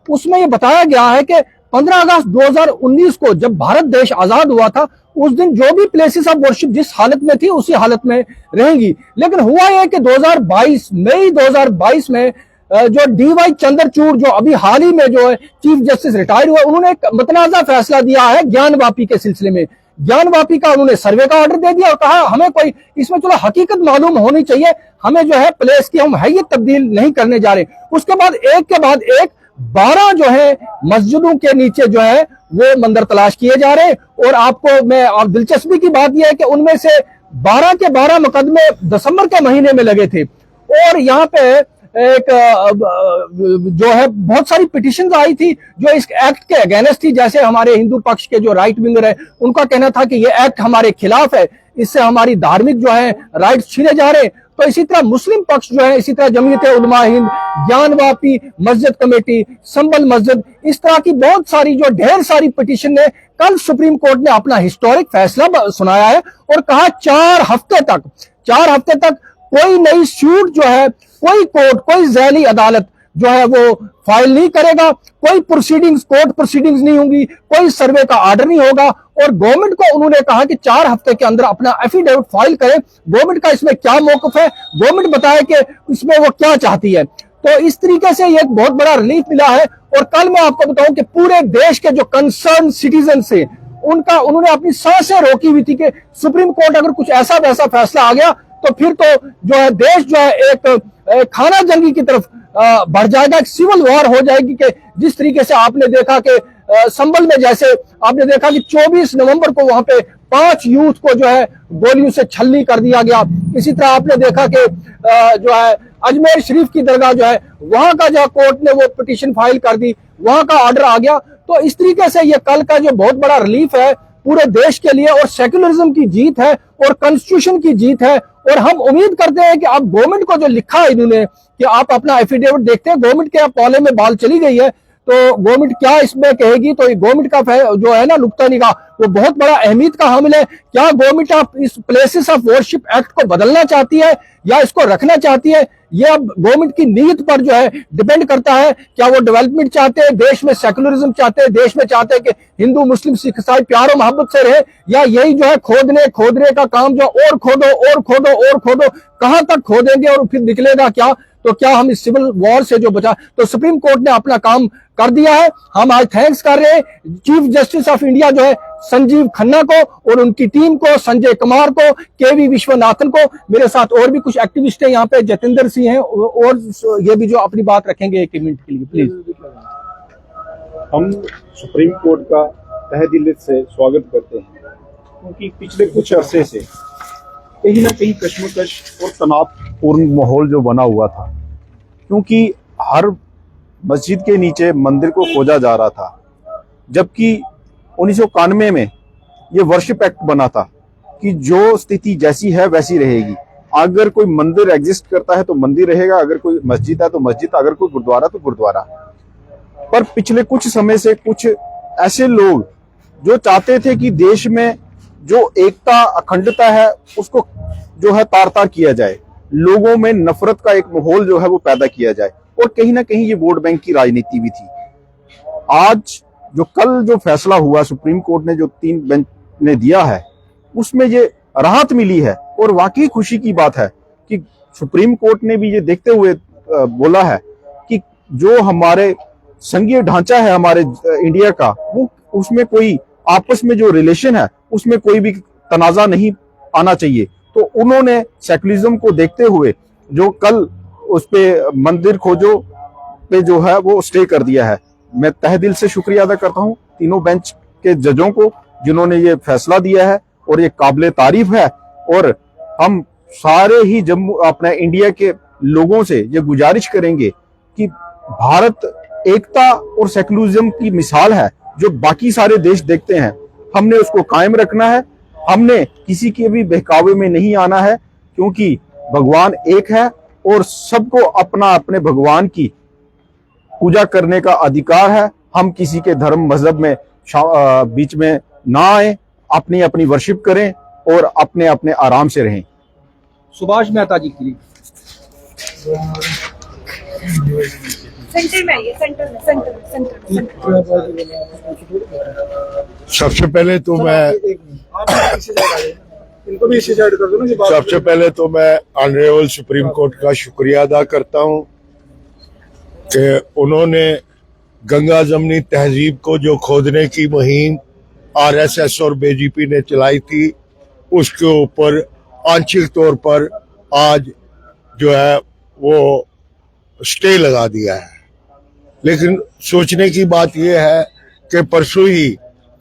उसमें ये बताया गया है कि 15 अगस्त 2019 को जब भारत देश आजाद हुआ था, उस दिन जो भी प्लेसेस ऑफ वर्शिप जिस हालत में थी उसी हालत में रहेंगी। लेकिन हुआ यह कि 2022 मई 2022 में जो डीवाई चंद्रचूड़, जो अभी हाल ही में जो है चीफ जस्टिस रिटायर हुए, उन्होंने एक मतनाजा फैसला दिया है ज्ञान वापी के सिलसिले में। ज्ञान वापी का उन्होंने सर्वे का ऑर्डर दे दिया और कहा हमें कोई इसमें चलो हकीकत मालूम होनी चाहिए, हमें जो है प्लेस की हम हैयत तब्दील नहीं करने जा रहे। उसके बाद एक के बाद एक 12 जो है मस्जिदों के नीचे जो है वो मंदिर तलाश किए जा रहे। और आपको मैं आप दिलचस्पी की बात यह है कि उनमें से 12 के 12 मुकदमे दिसंबर के महीने में लगे थे। और यहाँ पे एक जो है बहुत सारी पिटिशन आई थी जो इस एक्ट के अगेंस्ट थी। जैसे हमारे हिंदू पक्ष के जो राइट विंगर है उनका कहना था कि ये एक्ट हमारे खिलाफ है, इससे हमारी धार्मिक जो है राइट्स छीने जा रहे। तो इसी तरह मुस्लिम पक्ष जो है, इसी तरह जमीयत उलमा हिंद, ज्ञान वापी मस्जिद कमेटी, संबल मस्जिद, इस तरह की बहुत सारी जो ढेर सारी पिटीशन ने कल सुप्रीम कोर्ट ने अपना हिस्टोरिक फैसला सुनाया है और कहा 4 हफ्ते तक कोई नई सूट जो है कोई कोर्ट, कोई ज़ैली अदालत जो है वो फाइल नहीं करेगा, कोई प्रोसीडिंग्स, कोर्ट प्रोसीडिंग्स नहीं होंगी, कोई सर्वे का ऑर्डर नहीं होगा। और गवर्नमेंट को उन्होंने कहा कि 4 हफ्ते के अंदर अपना एफिडेविट फाइल करें। गवर्नमेंट का इसमें क्या मौकफ है, गवर्नमेंट बताए कि इसमें वो क्या चाहती है। तो इस तरीके से ये एक बहुत बड़ा रिलीफ मिला है। और कल मैं आपको बताऊं कि पूरे देश के जो कंसर्न सिटीजन से उनका उन्होंने अपनी सांसें रोकी हुई थी कि सुप्रीम कोर्ट अगर कुछ ऐसा वैसा फैसला आ गया तो फिर तो जो है देश जो है एक खाना जंगी की तरफ बढ़ जाएगा, एक सिविल वॉर हो जाएगी। कि जिस तरीके से आपने देखा कि संभल में जैसे आपने देखा कि 24 नवंबर को वहां पे 5 यूथ को जो है गोलियों से छलनी कर दिया गया। इसी तरह आपने देखा कि जो है अजमेर शरीफ की दरगाह जो है वहां का जो कोर्ट ने वो पिटीशन फाइल कर दी, वहां का ऑर्डर आ गया। तो इस तरीके से ये कल का जो बहुत बड़ा रिलीफ है पूरे देश के लिए, और सेक्युलरिज्म की जीत है और कॉन्स्टिट्यूशन की जीत है। और हम उम्मीद करते हैं कि अब गवर्नमेंट को जो लिखा है इन्होंने कि आप अपना एफिडेविट देखते हैं, गवर्नमेंट के पौले में बाल चली गई है, तो गवर्नमेंट क्या इसमें कहेगी। तो गवर्नमेंट का जो है ना नुक्ता निगाह वो बहुत बड़ा अहमियत का हामिल है। क्या गवर्नमेंट आप इस प्लेसेस ऑफ वर्शिप एक्ट को बदलना चाहती है या इसको रखना चाहती है, ये अब गवर्नमेंट की नीयत पर जो है डिपेंड करता है। क्या वो डेवलपमेंट चाहते हैं, देश में सेक्युलरिज्म चाहते हैं, देश में चाहते हैं कि हिंदू मुस्लिम सिख ईसाई प्यार और मोहब्बत से रहे, या यही जो है खोदने का काम जो और खोदो कहां तक खोदेंगे और फिर निकलेगा क्या। तो क्या हम इस सिविल वॉर से जो बचा, तो सुप्रीम कोर्ट ने अपना काम कर दिया है। हम आज थैंक्स कर रहे हैं चीफ जस्टिस ऑफ इंडिया जो है संजीव खन्ना को और उनकी टीम को, संजय कुमार को, केवी विश्वनाथन को। मेरे साथ और भी कुछ एक्टिविस्ट हैं यहाँ पे, जतेंद्र सिंह हैं और ये भी जो अपनी बात रखेंगे 1 मिनट के लिए प्लीज। हम सुप्रीम कोर्ट का तहे दिल से स्वागत करते हैं क्योंकि पिछले कुछ अरसे से कहीं ना कहीं कश्मकश और तनावपूर्ण माहौल जो बना हुआ था, क्योंकि हर मस्जिद के नीचे मंदिर को खोजा जा रहा था। जबकि 1991 में ये वर्शिप एक्ट बना था कि जो स्थिति जैसी है वैसी रहेगी। अगर कोई मंदिर एग्जिस्ट करता है तो मंदिर रहेगा, अगर कोई मस्जिद है तो मस्जिद, अगर कोई गुरुद्वारा तो गुरुद्वारा। पर पिछले कुछ समय से कुछ ऐसे लोग जो चाहते थे कि देश में जो एकता अखंडता है उसको जो है तार तार किया जाए, लोगों में नफरत का एक माहौल जो है वो पैदा किया जाए, और कहीं ना कहीं ये वोट बैंक की राजनीति भी थी। आज जो कल जो फैसला हुआ सुप्रीम कोर्ट ने जो 3 बेंच ने दिया है उसमें ये राहत मिली है और वाकई खुशी की बात है कि सुप्रीम कोर्ट ने भी ये देखते हुए बोला है कि जो हमारे संघीय ढांचा है हमारे इंडिया का, वो उसमें कोई आपस में जो रिलेशन है उसमें कोई भी तनाजा नहीं आना चाहिए। तो उन्होंने सेक्युलरिज्म को देखते हुए जो कल उस पे मंदिर खोजो पे जो है वो स्टे कर दिया है। मैं तहे दिल से शुक्रिया अदा करता हूँ तीनों बेंच के जजों को जिन्होंने ये फैसला दिया है और ये काबिले तारीफ है। और हम सारे ही जम्मू अपने इंडिया के लोगों से ये गुजारिश करेंगे कि भारत एकता और सेक्युलरिज्म की मिसाल है जो बाकी सारे देश देखते हैं, हमने उसको कायम रखना है। हमने किसी के भी बहकावे में नहीं आना है क्योंकि भगवान एक है और सबको अपना अपने भगवान की पूजा करने का अधिकार है। हम किसी के धर्म मजहब में बीच में ना आए, अपनी अपनी वर्शिप करें और अपने अपने आराम से रहें। सुभाष मेहता जी के लिए सेंटर में आइए, सेंटर। सबसे पहले तो मैं इनको भी इसी साइड कर दो ना कि सबसे पहले तो मैं ऑनरेबल सुप्रीम कोर्ट का शुक्रिया अदा करता हूं कि उन्होंने गंगा जमनी तहजीब को जो खोदने की मुहिम आरएसएस और बीजेपी ने चलाई थी, उसके ऊपर आंशिक तौर पर आज जो है वो स्टे लगा दिया है। लेकिन सोचने की बात यह है कि परसों ही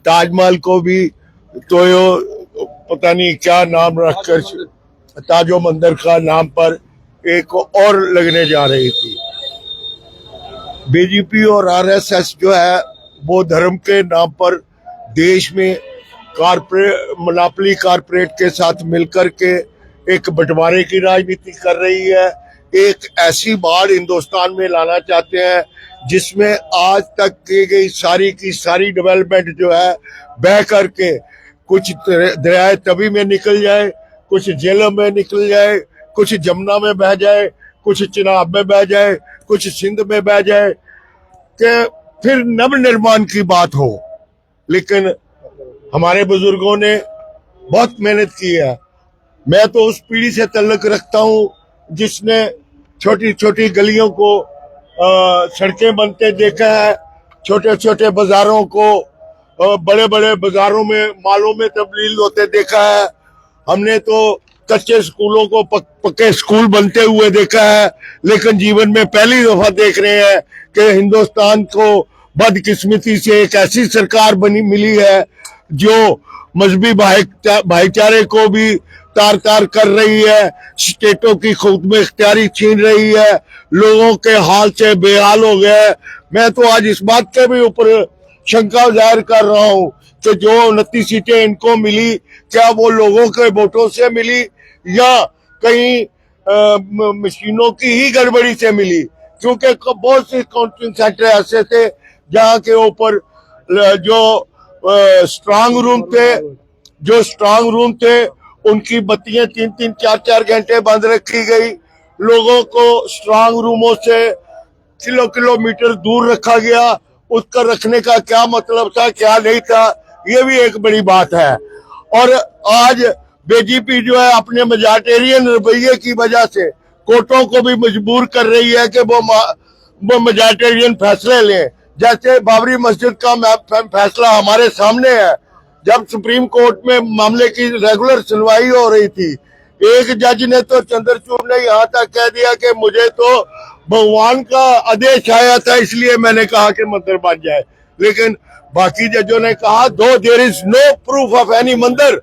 ताजमहल को भी तोयो पता नहीं क्या नाम रखकर ताजो मंदिर का नाम पर एक और लगने जा रही थी। बीजेपी और आरएसएस जो है वो धर्म के नाम पर देश में मोनोपोली कारपोरेट के साथ मिलकर के एक बंटवारे की राजनीति कर रही है। एक ऐसी बाढ़ हिंदुस्तान में लाना चाहते हैं जिसमें आज तक की गई सारी की सारी डेवलपमेंट जो है बह करके कुछ दरियाए तवी में निकल जाए, कुछ झेलम में निकल जाए, कुछ जमुना में बह जाए, कुछ चिनाब में बह जाए, कुछ सिंध में बह जाए, कि फिर नव निर्माण की बात हो। लेकिन हमारे बुजुर्गों ने बहुत मेहनत की है। मैं तो उस पीढ़ी से ताल्लुक रखता हूँ जिसने छोटी छोटी गलियों को सड़कें बनते देखा है, छोटे छोटे बाजारों को बड़े बड़े बाजारों में मालों में तब्दील होते देखा है। हमने तो कच्चे स्कूलों को पक्के स्कूल बनते हुए देखा है। लेकिन जीवन में पहली दफा देख रहे हैं कि हिंदुस्तान को बदकिस्मती से एक ऐसी सरकार मिली है जो मजहबी भाईचारे को भी तार तार कर रही है, स्टेटों की खुद में इख्तियारी छीन रही है, लोगों के हाल से बेहाल हो गया है। मैं तो आज इस बात के भी ऊपर शंका जाहिर कर रहा हूं कि जो 29 सीटें इनको मिली, क्या वो लोगों के वोटों से मिली या कहीं मशीनों की ही गड़बड़ी से मिली? क्योंकि बहुत से काउंटिंग सेंटर ऐसे थे जहां के ऊपर जो स्ट्रांग रूम थे उनकी बत्तियां 3-3, 4-4 घंटे बंद रखी गई। लोगों को स्ट्रांग रूमों से किलोमीटर दूर रखा गया। उसका रखने का क्या मतलब था, क्या नहीं था, ये भी एक बड़ी बात है। और आज बीजेपी जो है अपने मेजॉरिटेरियन रवैये की वजह से कोर्टों को भी मजबूर कर रही है कि वो मेजॉरिटेरियन फैसले लें। जैसे बाबरी मस्जिद का फैसला हमारे सामने है, जब सुप्रीम कोर्ट में मामले की रेगुलर सुनवाई हो रही थी, एक जज ने तो चंद्रचूड़ ने यहाँ तक कह दिया कि मुझे तो भगवान का आदेश आया था इसलिए मैंने कहा कि मंदिर बन जाए। लेकिन बाकी जजों ने कहा though there is no proof of any mandir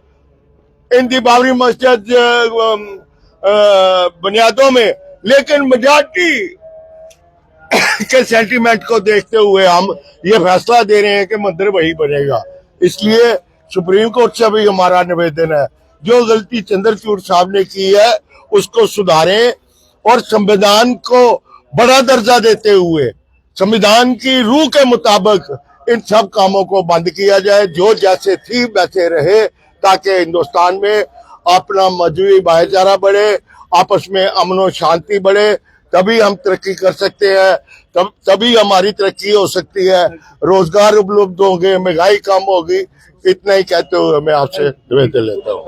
in दी बाबरी मस्जिद बुनियादों में। लेकिन मेजॉरिटी के सेंटीमेंट को देखते हुए हम ये फैसला दे रहे हैं कि मंदिर वही बनेगा। इसलिए सुप्रीम कोर्ट से भी हमारा निवेदन है, जो गलती चंद्रचूड़ साहब ने की है उसको सुधारें और संविधान को बड़ा दर्जा देते हुए संविधान की रूह के मुताबिक इन सब कामों को बंद किया जाए। जो जैसे थी वैसे रहे, ताकि हिंदुस्तान में अपना मजहबी भाईचारा बढ़े, आपस में अमन और शांति बढ़े, तभी हम तरक्की कर सकते हैं, तभी हमारी तरक्की हो सकती है, रोजगार उपलब्ध होंगे, महंगाई कम होगी। इतना ही कहते हुए मैं आपसे निवेदन लेता हूँ।